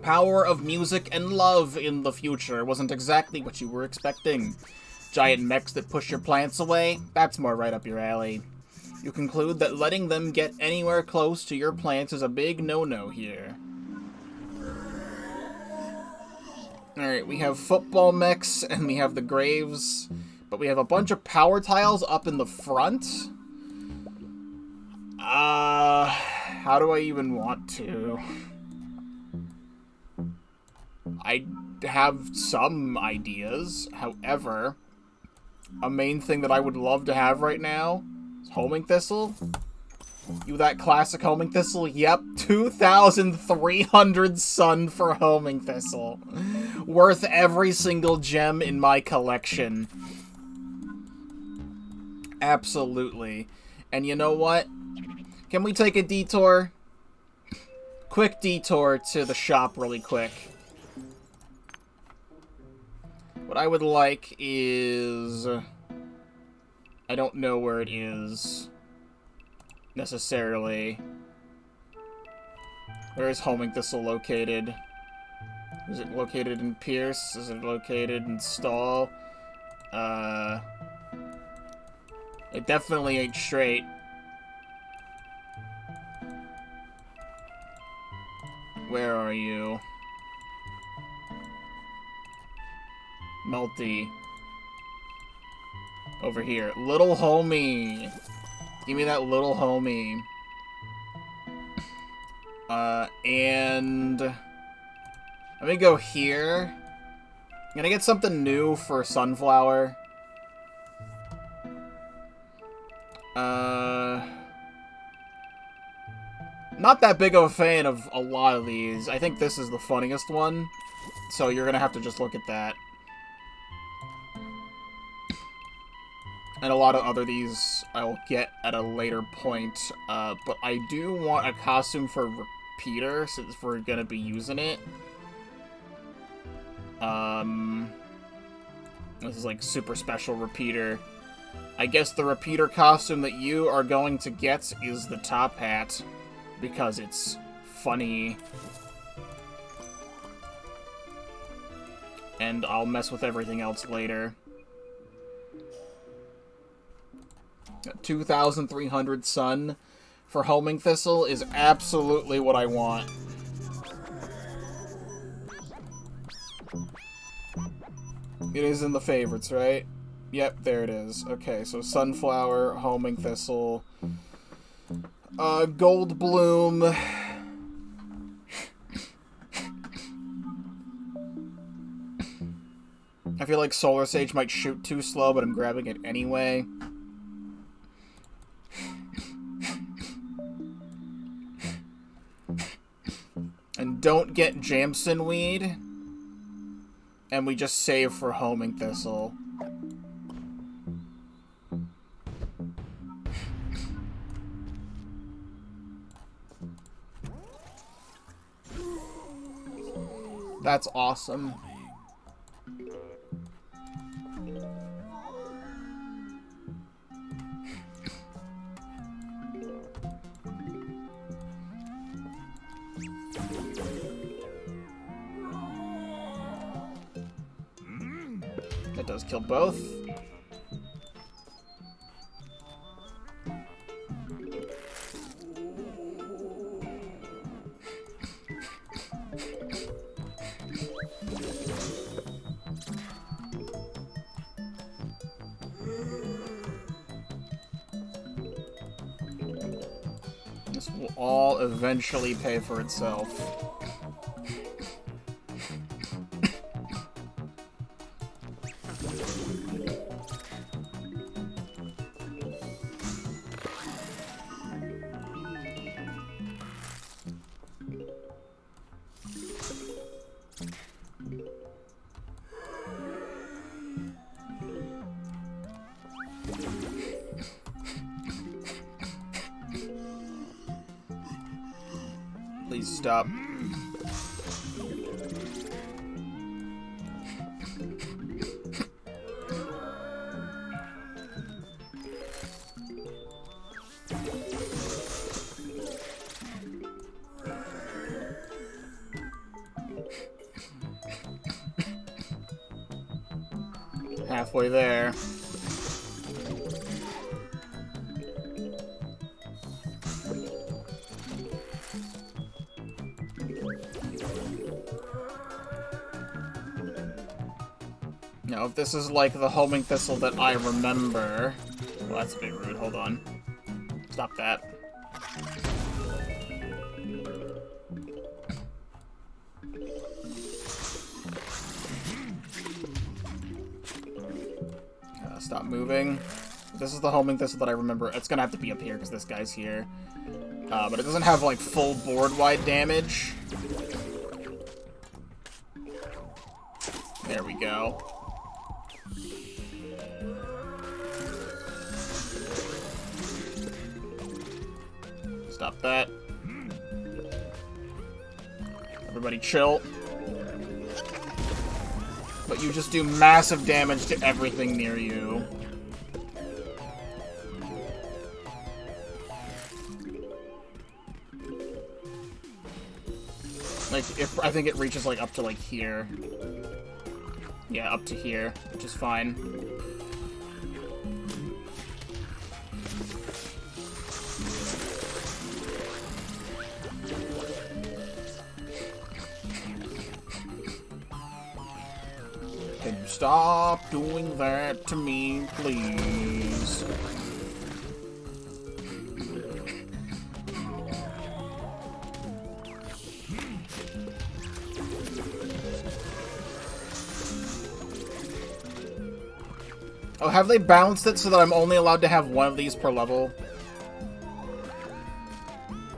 power of music and love in the future wasn't exactly what you were expecting. Giant mechs that push your plants away? That's more right up your alley. You conclude that letting them get anywhere close to your plants is a big no-no here. Alright, we have football mechs, and we have the graves, but we have a bunch of power tiles up in the front. How do I even want to? I have some ideas, however, a main thing that I would love to have right now is homing thistle. You that classic homing thistle? Yep, 2,300 sun for homing thistle. Worth every single gem in my collection. Absolutely. And you know what? Can we take a detour? Quick detour to the shop really quick. What I would like is... I don't know where it is necessarily. Where is homing thistle located? Is it located in Pierce? Is it located in Stall? It definitely ain't straight. Where are you? Multi. Over here. Little homie. Give me that little homie. And... let me go here. I'm gonna get something new for Sunflower. Not that big of a fan of a lot of these. I think this is the funniest one. So you're gonna have to just look at that. And a lot of other these I'll get at a later point. But I do want a costume for Repeater, since we're gonna be using it. This is like super special Repeater. I guess the Repeater costume that you are going to get is the top hat, because it's funny. And I'll mess with everything else later. 2,300 sun for homing thistle is absolutely what I want. It is in the favorites, right? Yep, there it is. Okay, so Sunflower, homing thistle, Gold Bloom. I feel like Solar Sage might shoot too slow, but I'm grabbing it anyway. And don't get Jamson Weed. And we just save for homing thistle. That's awesome. That does kill both. This will all eventually pay for itself. Please stop. Halfway there. Now, if this is like the homing thistle that I remember... Well, that's a bit rude. Hold on. Stop that. Stop moving. This is the homing thistle that I remember. It's gonna have to be up here because this guy's here. But it doesn't have like full board-wide damage. There we go. Stop that. Everybody chill. But you just do massive damage to everything near you. Like, I think it reaches, like, up to, like, here. Yeah, up to here, which is fine. Can you stop doing that to me, please? Oh, have they balanced it so that I'm only allowed to have one of these per level?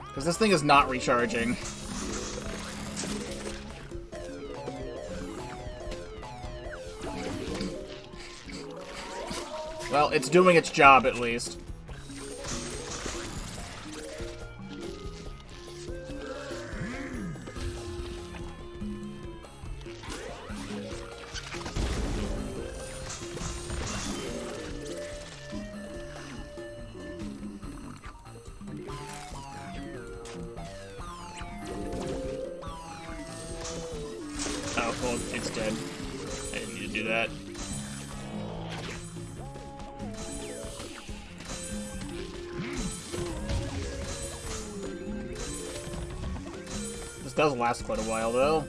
Because this thing is not recharging. Well, it's doing its job, at least. Oh, well, it's dead. I didn't need to do that. This does last quite a while, though.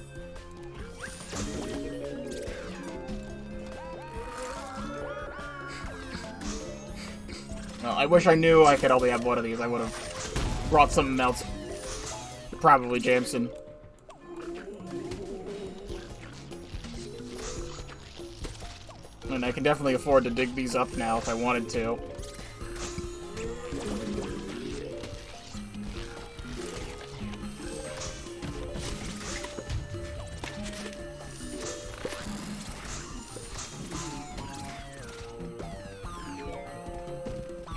Well, I wish I knew I could only have one of these. I would have brought something else. Probably Jameson. And I can definitely afford to dig these up now if I wanted to.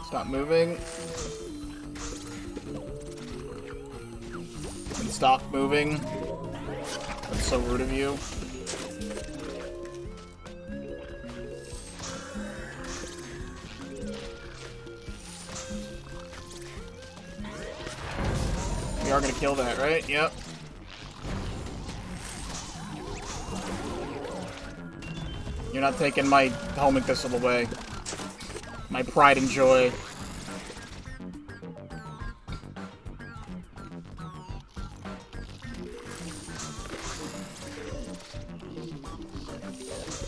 Stop moving. And stop moving. That's so rude of you. We are gonna kill that, right? Yep. You're not taking my homing thistle away. My pride and joy.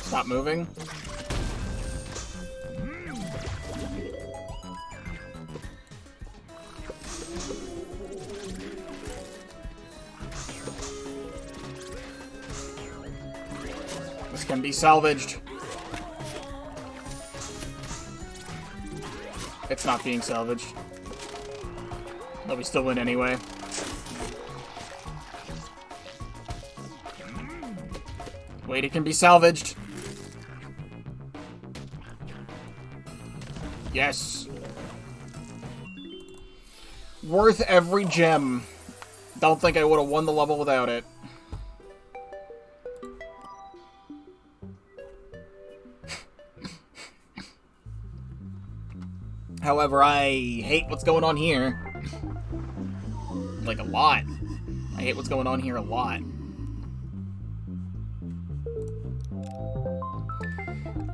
Stop moving. This can be salvaged. It's not being salvaged. But we still win anyway. Wait, it can be salvaged. Yes. Worth every gem. Don't think I would have won the level without it. However, I hate what's going on here. Like, a lot. I hate what's going on here a lot.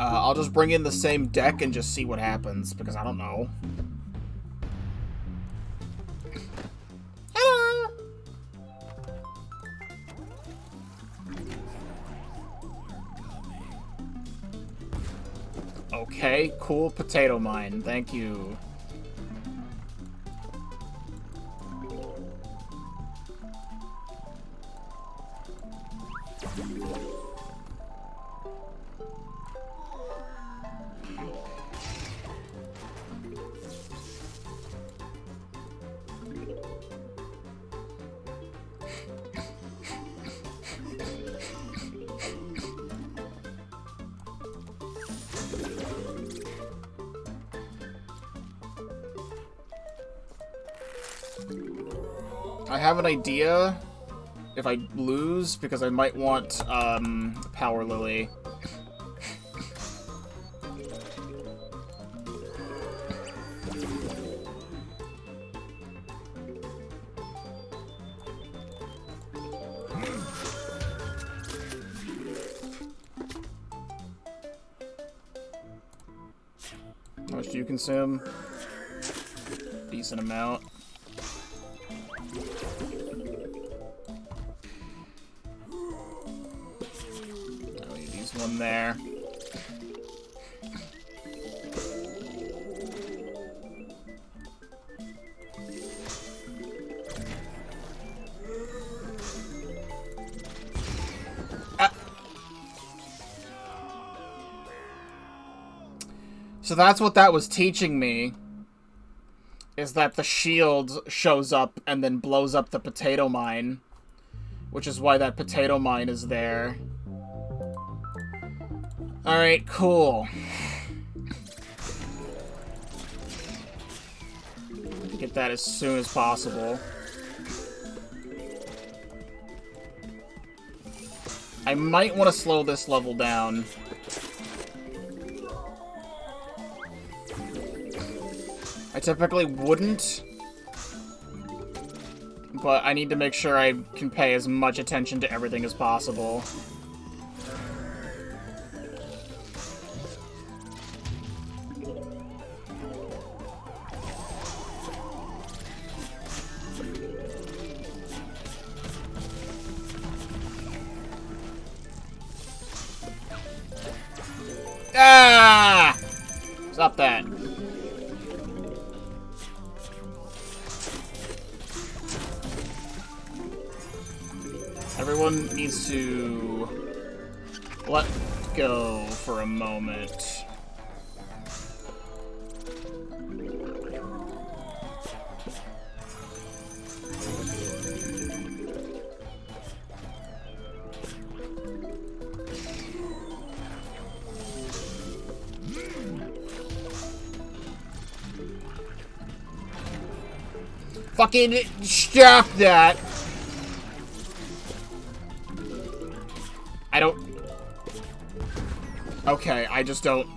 I'll just bring in the same deck and just see what happens, because I don't know. Hello! Okay, cool potato mine. Thank you. I have an idea if I lose, because I might want, Power Lily. How much do you consume? Decent amount. One there. So that's what that was teaching me, is that the shield shows up and then blows up the potato mine, which is why that potato mine is there. Alright, cool. Get that as soon as possible. I might want to slow this level down. I typically wouldn't, but I need to make sure I can pay as much attention to everything as possible. Ah! Stop that. Everyone needs to let go for a moment. Fucking stop that! I don't... Okay, I just don't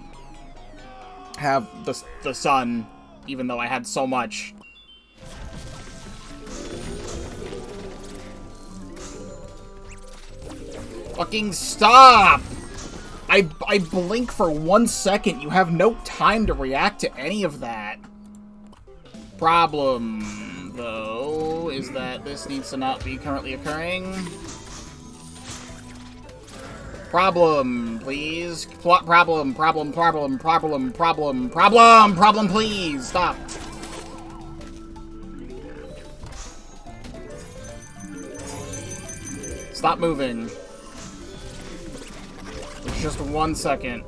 have the sun, even though I had so much. Fucking stop! I blink for 1 second. You have no time to react to any of that. Problem, though, is that this needs to not be currently occurring. Problem, please. Problem, please. Stop. Stop moving. It's just 1 second.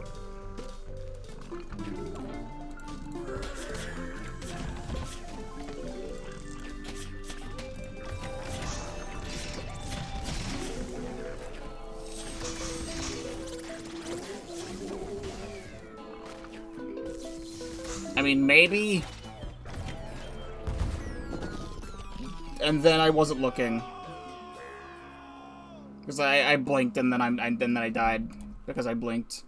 I mean, maybe. And then I wasn't looking. Because I blinked and then I died because I blinked.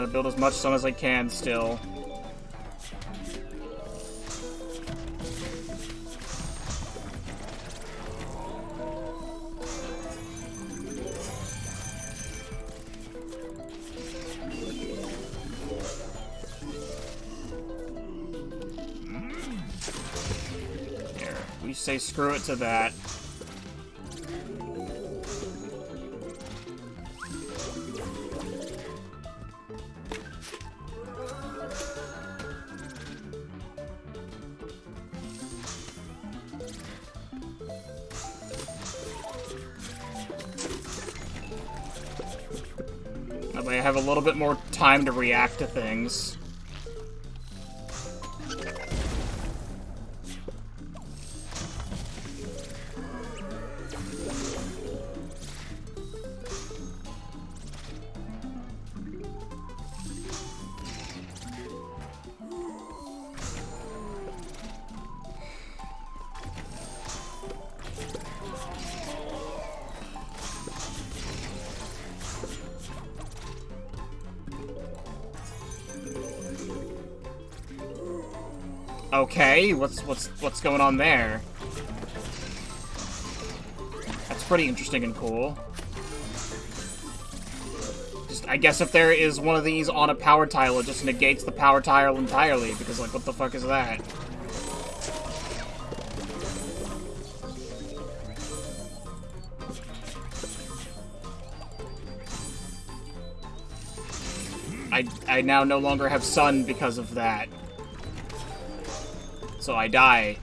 Trying to build as much sun as I can still. Here, we say screw it to that. That way I have a little bit more time to react to things. Okay, what's going on there? That's pretty interesting and cool. Just, I guess if there is one of these on a power tile, it just negates the power tile entirely, because, like, what the fuck is that? I now no longer have sun because of that. So I die.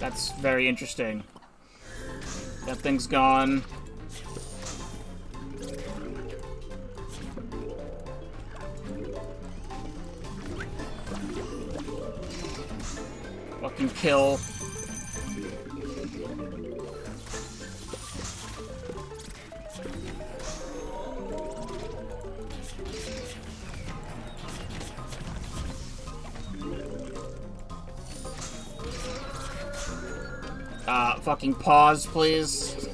That's very interesting. That thing's gone. Fucking kill. Fucking pause, please.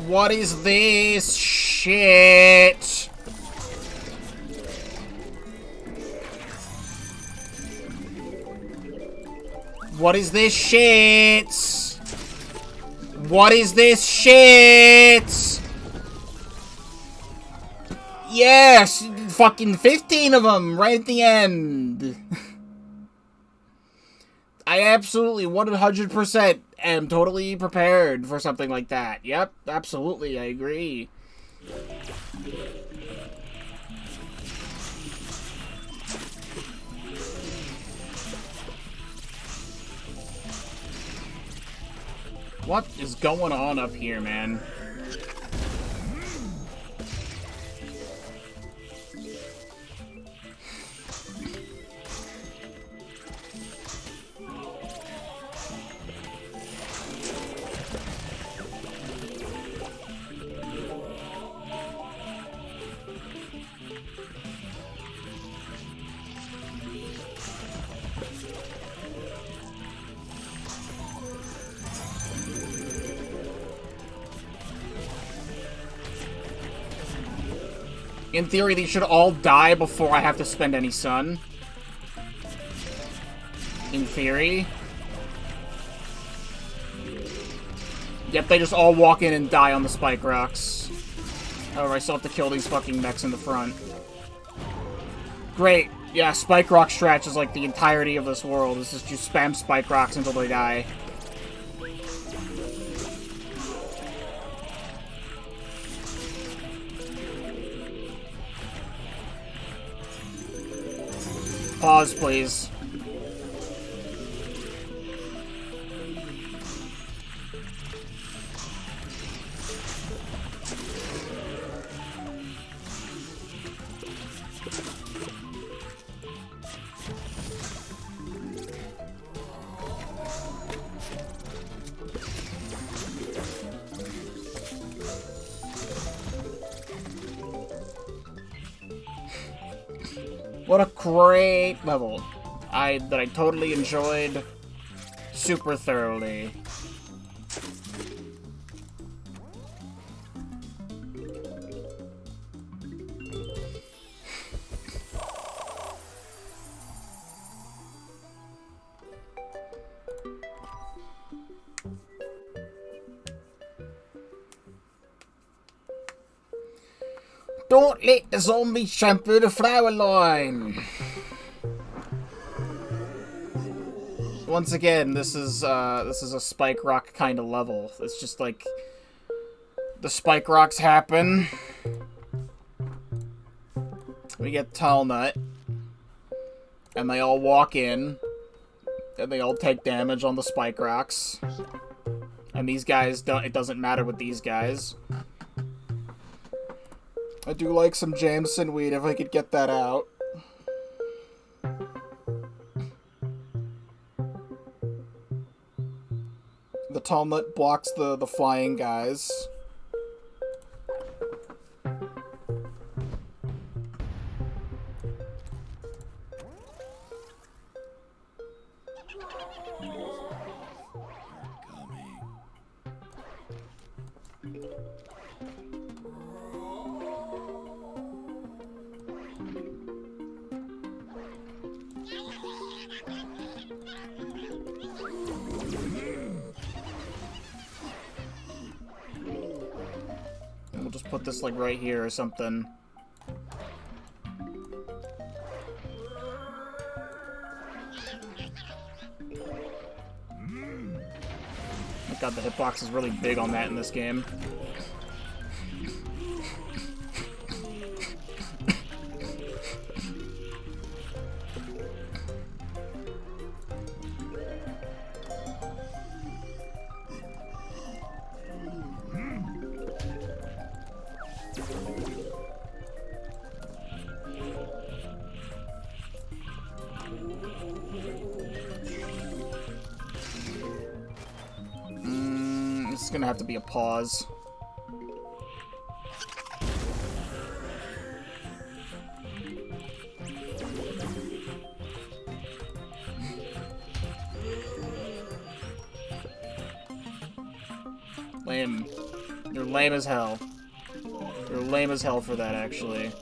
What is this shit? What is this shit? What is this shit? Yes! Fucking 15 of them right at the end. I absolutely 100% am totally prepared for something like that. Yep, absolutely, I agree. What is going on up here, man? In theory, these should all die before I have to spend any sun. In theory. Yep, they just all walk in and die on the spike rocks. However, I still have to kill these fucking mechs in the front. Great. Yeah, spike rock stretch is like the entirety of this world. It's just you spam spike rocks until they die. Pause, please. What a great level. That I totally enjoyed super thoroughly. Don't let the zombies shampoo the flower line! Once again, this is a Spike Rock kind of level. It's just like the Spike Rocks happen. We get Tall Nut, and they all walk in, and they all take damage on the Spike Rocks. And these guys don't. It doesn't matter with these guys. I do like some Jameson weed if I could get that out. The Tall Nut blocks the flying guys. We'll just put this, like, right here or something. Oh god, the hitbox is really big on that in this game. This is gonna have to be a pause. Lame. You're lame as hell. You're lame as hell for that, actually.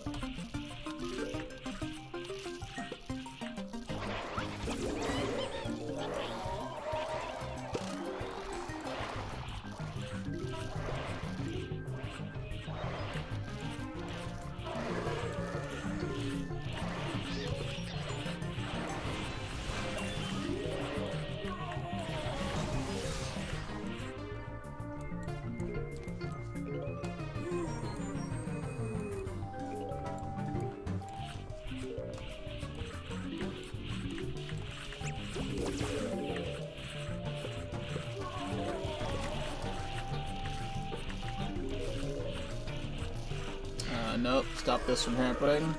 Nope, stop this from happening.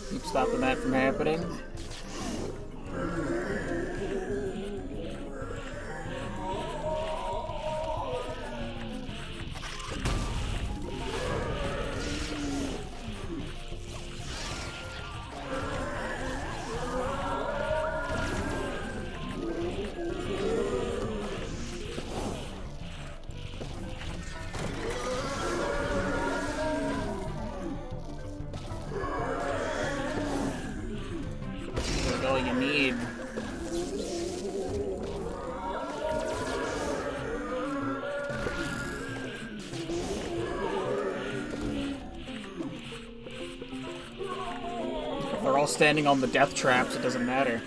Keep stopping that from happening. All you need. If they're all standing on the death traps, it doesn't matter.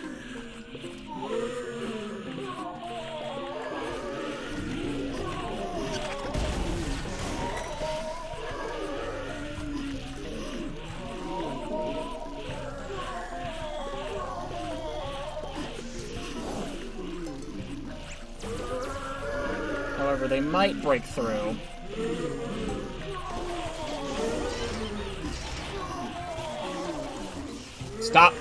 However, they might break through. Stop!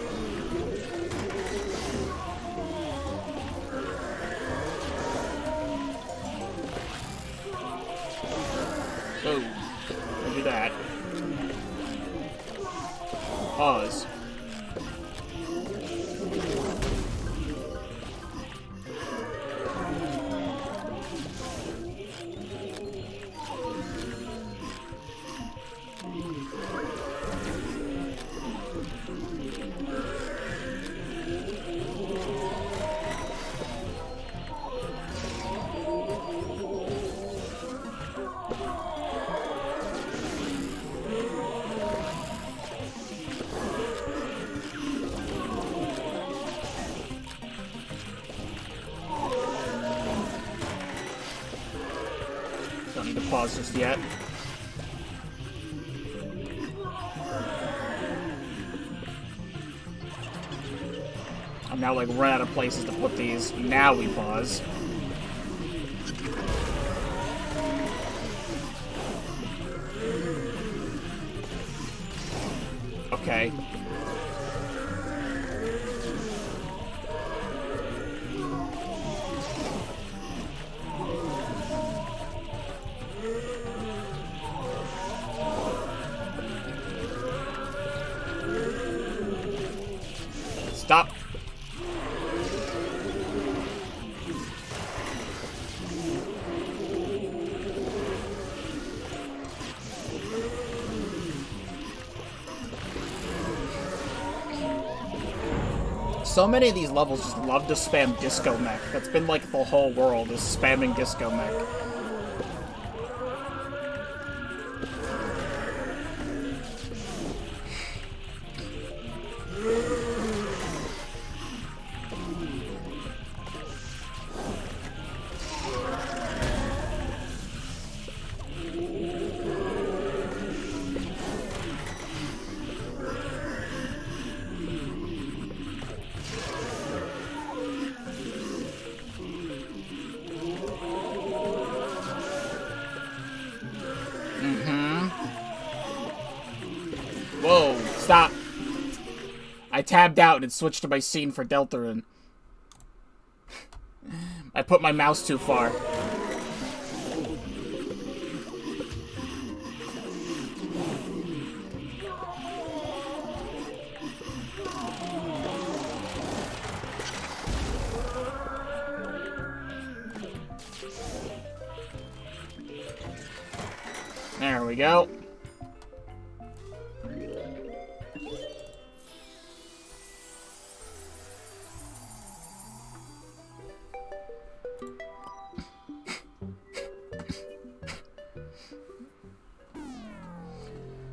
Pause. Don't need to pause just yet. I'm now like run out of places to put these. Now we pause. Okay. Stop. So many of these levels just love to spam Disco Mech. That's been like the whole world is spamming Disco Mech. Whoa, stop. I tabbed out and switched to my scene for Deltarune. I put my mouse too far. There we go.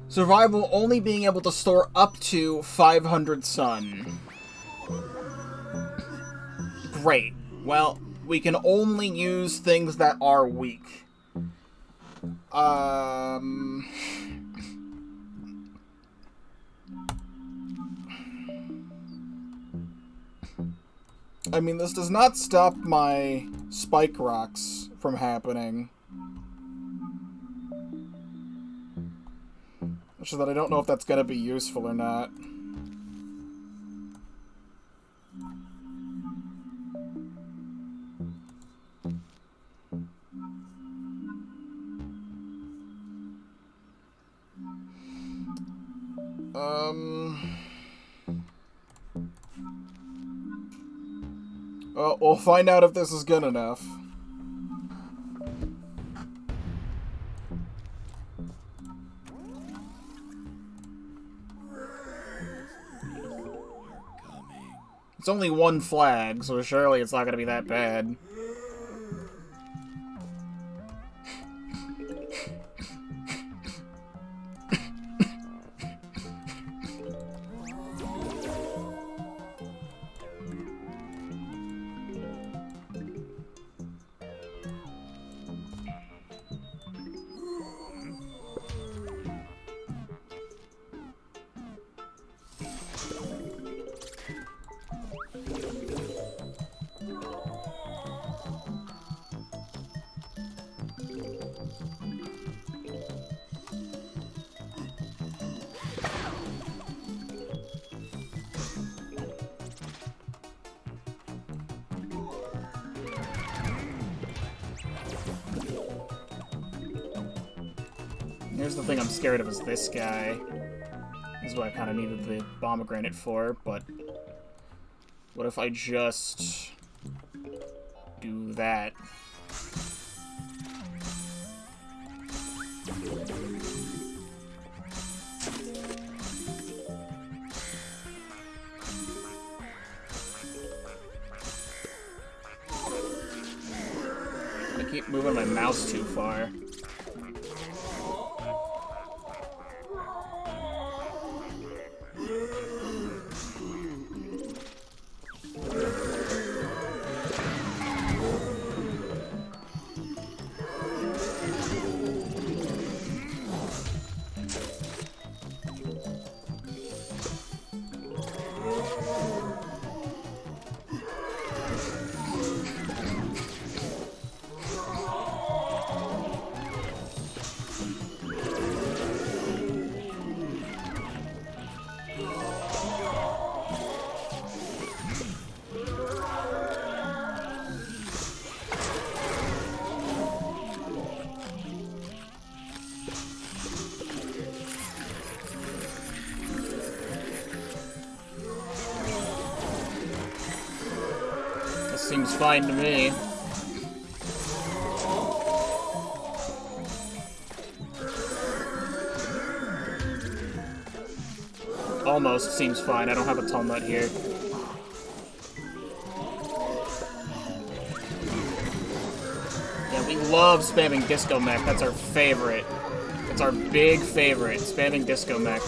Survival only being able to store up to 500 sun. Great. Well, we can only use things that are weak. I mean, this does not stop my spike rocks from happening. So that I don't know if that's gonna be useful or not. Well, we'll find out if this is good enough. It's only one flag, so surely it's not gonna be that bad. Here's the thing I'm scared of is this guy. Is what I kind of needed the pomegranate for, but what if I just do that? I keep moving my mouse too far. Seems fine to me. Almost seems fine. I don't have a tunnel nut here. Yeah, we love spamming Disco Mech. That's our favorite. It's our big favorite, spamming Disco Mech.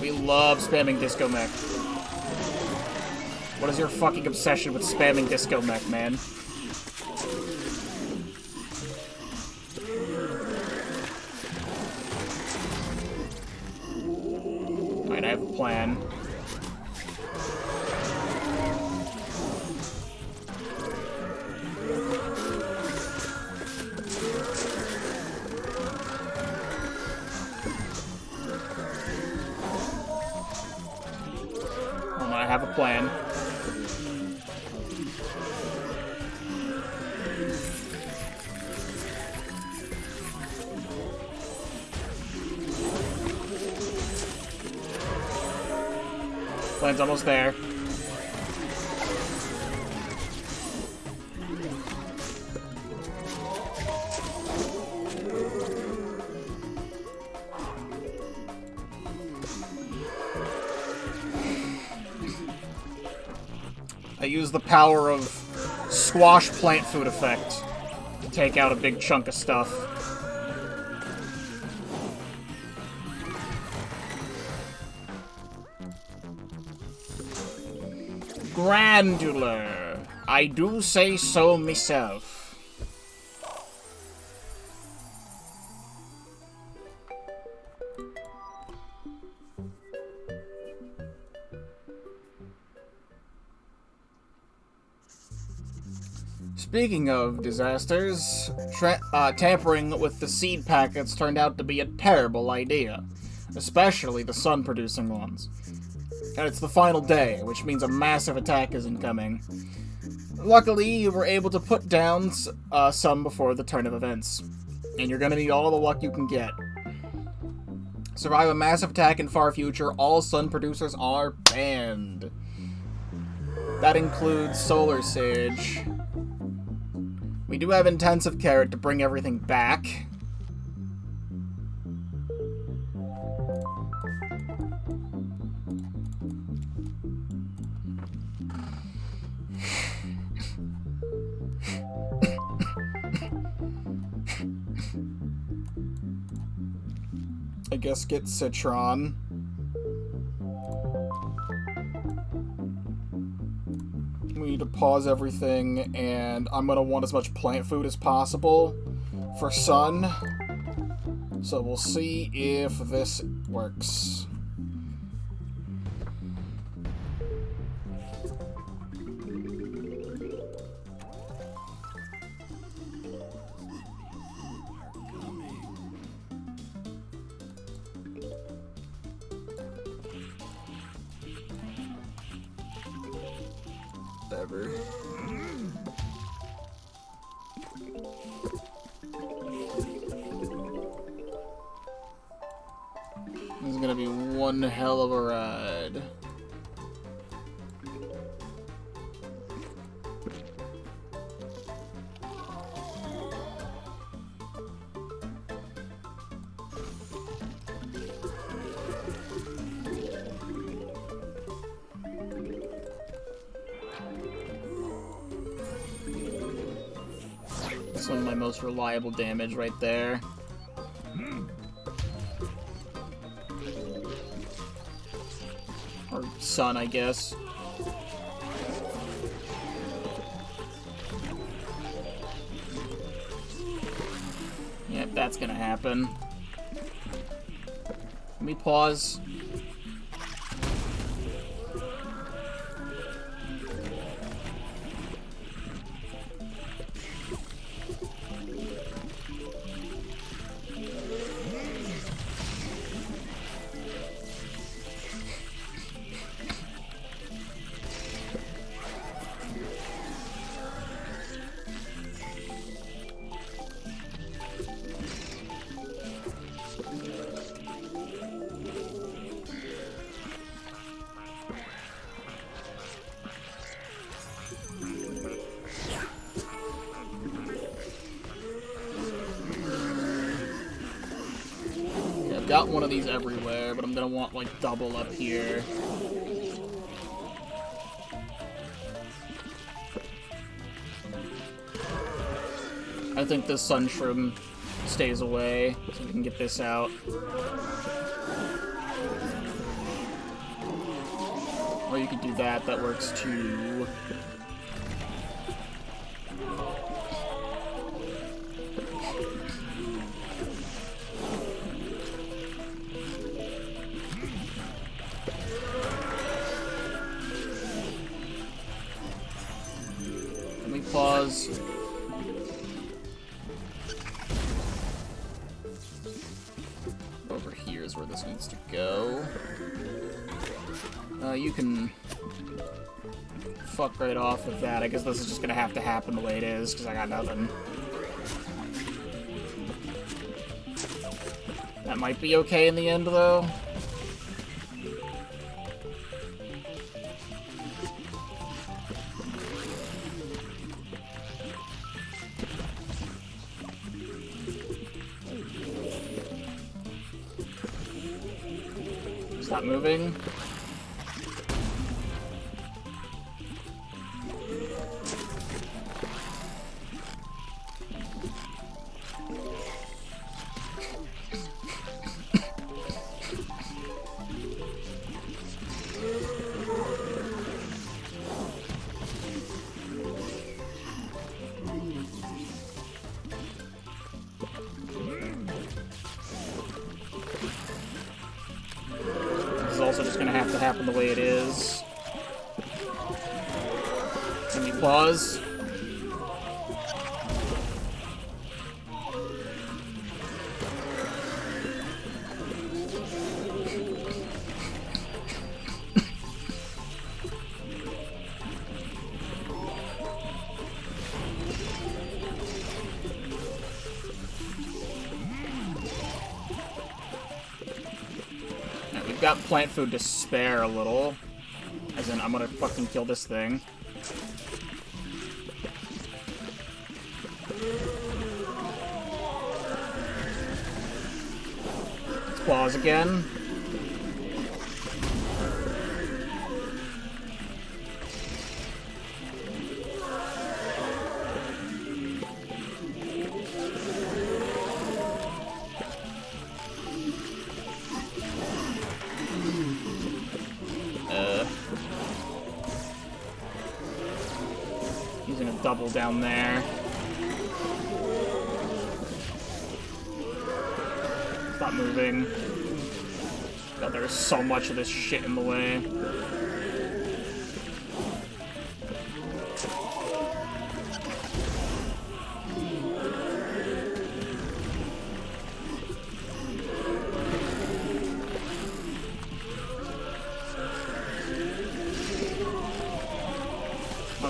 We love spamming Disco Mech. What is your fucking obsession with spamming Disco Mech, man? Alright, I have a plan. I have a plan. Plan's almost there. I use the power of squash plant food effect to take out a big chunk of stuff. Grandular. I do say so myself. Speaking of disasters, tampering with the seed packets turned out to be a terrible idea, especially the sun-producing ones. And it's the final day, which means a massive attack is incoming. Luckily, you were able to put down some before the turn of events, and you're gonna need all the luck you can get. Survive a massive attack in far future, all sun producers are banned. That includes Solar Sage. We do have Intensive Carrot to bring everything back. I guess get Citron. We need to pause everything, and I'm gonna want as much plant food as possible for Sun. So we'll see if this works. whatever. This is gonna be one hell of a ride. Some of my most reliable damage right there. Or sun, I guess. Yep, that's gonna happen. Let me pause. Got one of these everywhere, but I'm gonna want like double up here. I think the sun shroom stays away, so we can get this out. Or you could do that, that works too. Pause. Over here is where this needs to go. You can fuck right off with that. I guess this is just gonna have to happen the way it is, because I got nothing. That might be okay in the end, though. Stop moving. Also just gonna have to happen the way it is. Let me pause. Got plant food to spare a little. As in, I'm gonna fucking kill this thing. Let's pause again. Using a double down there. Stop moving. God, there's so much of this shit in the way.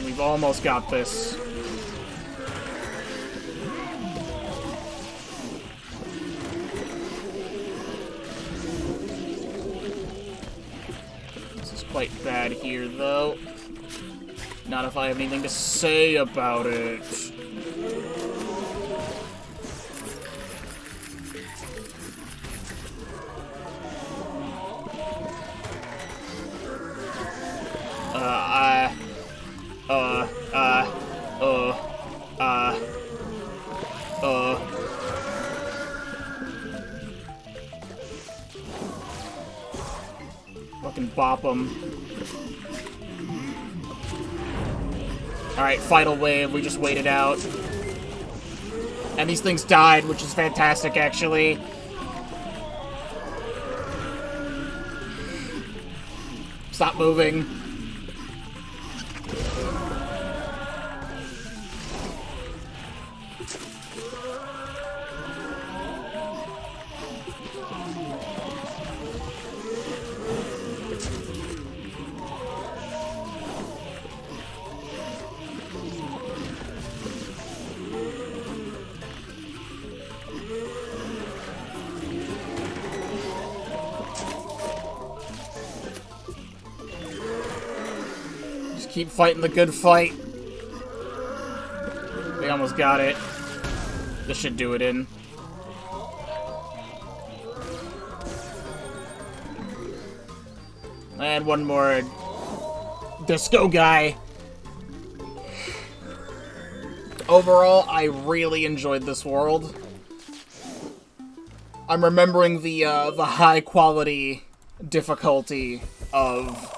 We We've almost got this. This is quite bad here, though. Not if I have anything to say about it. Fucking bop him. Alright, final wave, we just waited out. And these things died, which is fantastic, actually. Stop moving. Keep fighting the good fight. We almost got it. This should do it in. And one more disco guy. Overall, I really enjoyed this world. I'm remembering the high quality difficulty of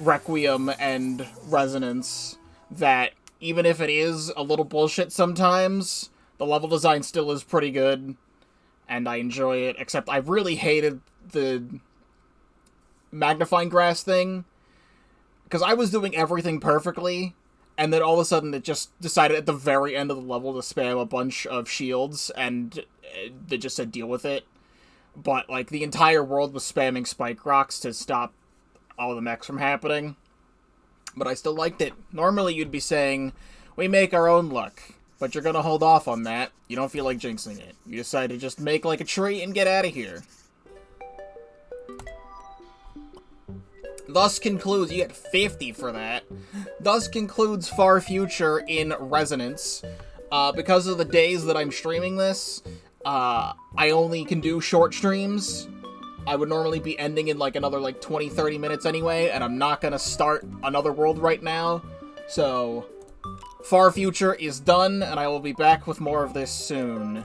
Requiem and Resonance, that even if it is a little bullshit sometimes, the level design still is pretty good, and I enjoy it, except I really hated the magnifying glass thing, because I was doing everything perfectly, and then all of a sudden it just decided at the very end of the level to spam a bunch of shields, and they just said deal with it. But, like, the entire world was spamming spike rocks to stop all the mechs from happening, but I still liked it. Normally you'd be saying, we make our own luck, but you're gonna hold off on that. You don't feel like jinxing it. You decide to just make like a tree and get out of here. Thus concludes, you get 50 for that. Thus concludes Far Future in Resonance. Because of the days that I'm streaming this, I only can do short streams. I would normally be ending in like another like 20-30 minutes anyway, and I'm not gonna start another world right now. So, Far Future is done, and I will be back with more of this soon.